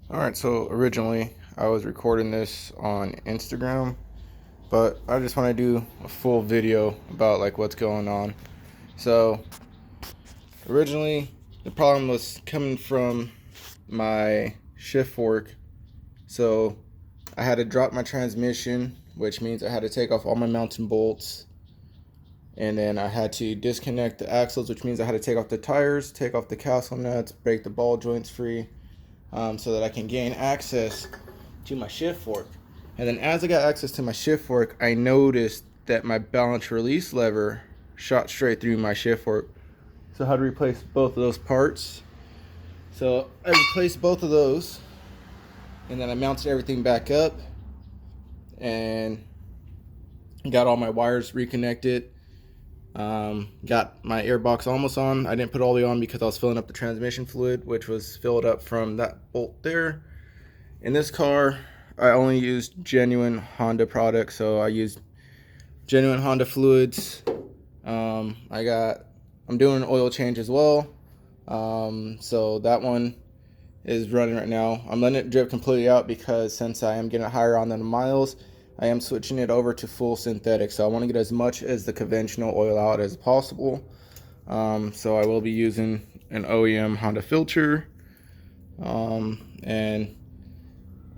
Alright, so originally I was recording this on Instagram, but I just want to do a full video about like what's going on. So originally the problem was coming from my shift fork. So I had to drop my transmission, which means I had to take off all my mounting bolts, and then I had to disconnect the axles, which means I had to take off the tires, take off the castle nuts, break the ball joints free, so that I can gain access to my shift fork. And then as I got access to my shift fork, I noticed that my balance release lever shot straight through my shift fork. So I had to replace both of those parts. So I replaced both of those, and then I mounted everything back up and got all my wires reconnected. Got my airbox almost on. I didn't put all the way on because I was filling up the transmission fluid, which was filled up from that bolt there. In this car, I only used genuine Honda products, so I used genuine Honda fluids. I'm doing an oil change as well. So that one is running right now. I'm letting it drip completely out because since I am getting higher on the miles, I am switching it over to full synthetic. So I want to get as much as the conventional oil out as possible. So I will be using an OEM Honda filter. And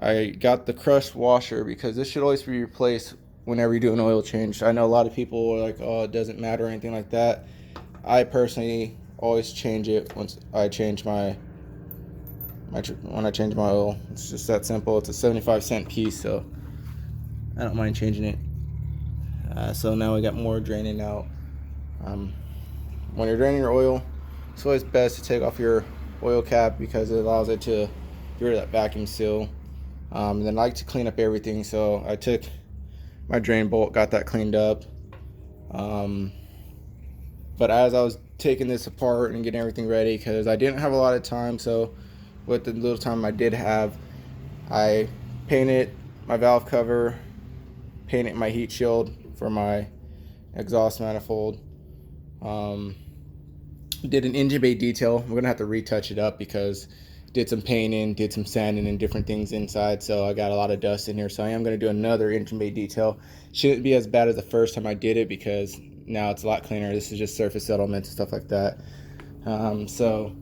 I got the crushed washer because this should always be replaced whenever you do an oil change. I know a lot of people are like, oh, it doesn't matter or anything like that. I personally always change it once I change my oil. It's just that simple. It's a 75-cent piece, so I don't mind changing it. So now we got more draining out. When you're draining your oil, it's always best to take off your oil cap because it allows it to get rid of that vacuum seal. And then I like to clean up everything, so I took my drain bolt, got that cleaned up. But as I was taking this apart and getting everything ready, because I didn't have a lot of time, so with the little time I did have, I painted my valve cover, painted my heat shield for my exhaust manifold, did an engine bay detail. We're gonna have to retouch it up because did some painting, did some sanding and different things inside, so I got a lot of dust in here. So I am going to do another engine bay detail. Shouldn't be as bad as the first time I did it because now it's a lot cleaner. This is just surface settlements and stuff like that. So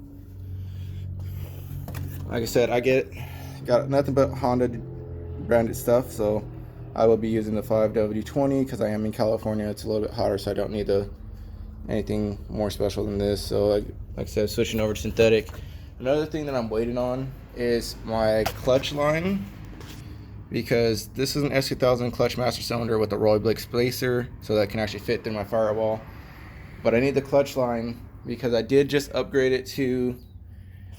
like I said, got nothing but Honda branded stuff, so I will be using the 5W20 because I am in California. It's a little bit hotter, so I don't need anything more special than this. So like I said, switching over to synthetic. Another thing that I'm waiting on is my clutch line, because this is an S2000 clutch master cylinder with a roller blade spacer, so that can actually fit through my firewall. But I need the clutch line because I did just upgrade it to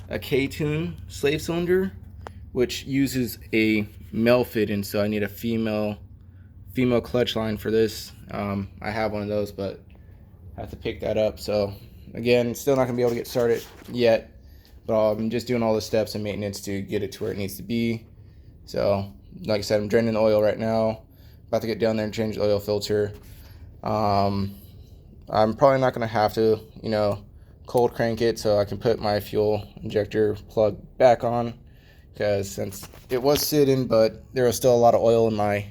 a K-tune slave cylinder, which uses a male fitting, so I need a female clutch line for this. I have one of those, but I have to pick that up. So again, still not gonna be able to get started yet. But I'm just doing all the steps and maintenance to get it to where it needs to be. So, like I said, I'm draining the oil right now. About to get down there and change the oil filter. I'm probably not going to have to, cold crank it so I can put my fuel injector plug back on. Because since it was sitting, but there was still a lot of oil in my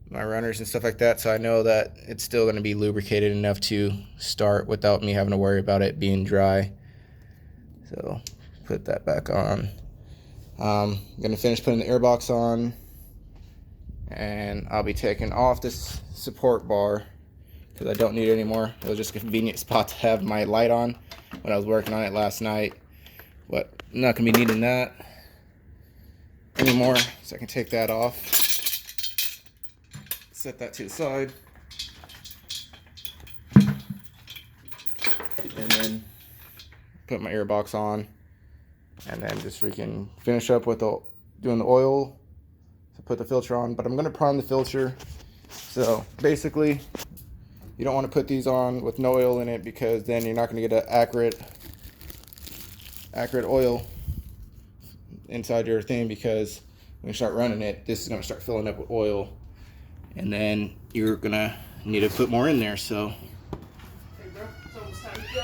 runners and stuff like that. So I know that it's still going to be lubricated enough to start without me having to worry about it being dry. So put that back on. I'm gonna finish putting the airbox on, and I'll be taking off this support bar because I don't need it anymore. It was just a convenient spot to have my light on when I was working on it last night, but I'm not gonna be needing that anymore, so I can take that off, set that to the side, and then put my airbox on, and then just freaking finish up with doing the oil to put the filter on. But I'm going to prime the filter. So basically, you don't want to put these on with no oil in it because then you're not going to get an accurate oil inside your thing, because when you start running it, this is going to start filling up with oil, and then you're going to need to put more in there. So hey bro, it's almost time to go.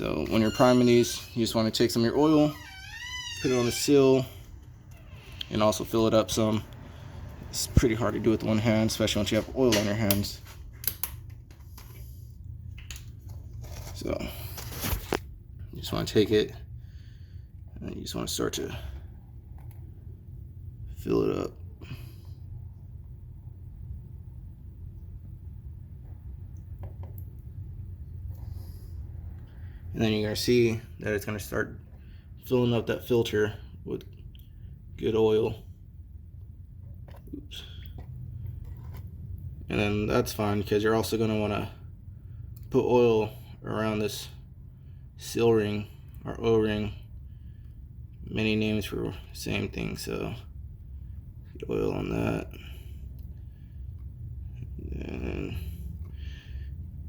So when you're priming these, you just want to take some of your oil, put it on the seal and also fill it up some. It's pretty hard to do with one hand, especially once you have oil on your hands. So you just want to take it and you just want to start to fill it up. And then you're going to see that it's going to start filling up that filter with good oil. Oops. And then that's fine, because you're also going to want to put oil around this seal ring or O-ring. Many names for the same thing, so get oil on that. And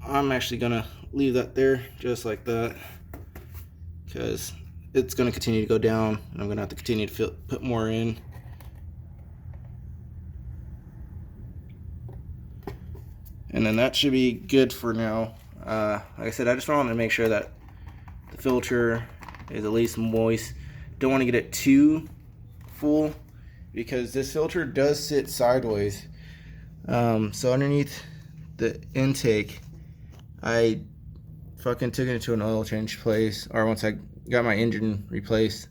I'm actually going to leave that there just like that, because it's going to continue to go down and I'm going to have to continue to put more in. And then that should be good for now. Like I said, I just wanted to make sure that the filter is at least moist. Don't want to get it too full, because this filter does sit sideways. So underneath the intake, I fucking took it to an oil change place, or once I got my engine replaced,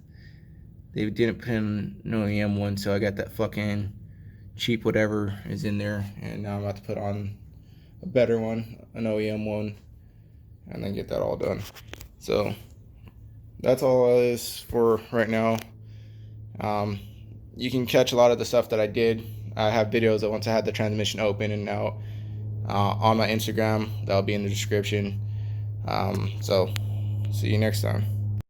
they didn't put in an OEM one, so I got that fucking cheap whatever is in there, and now I'm about to put on a better one, an OEM one, and then get that all done. So that's all it is for right now. You can catch a lot of the stuff that I did. I have videos that once I had the transmission open and out on my Instagram. That'll be in the description. So see you next time.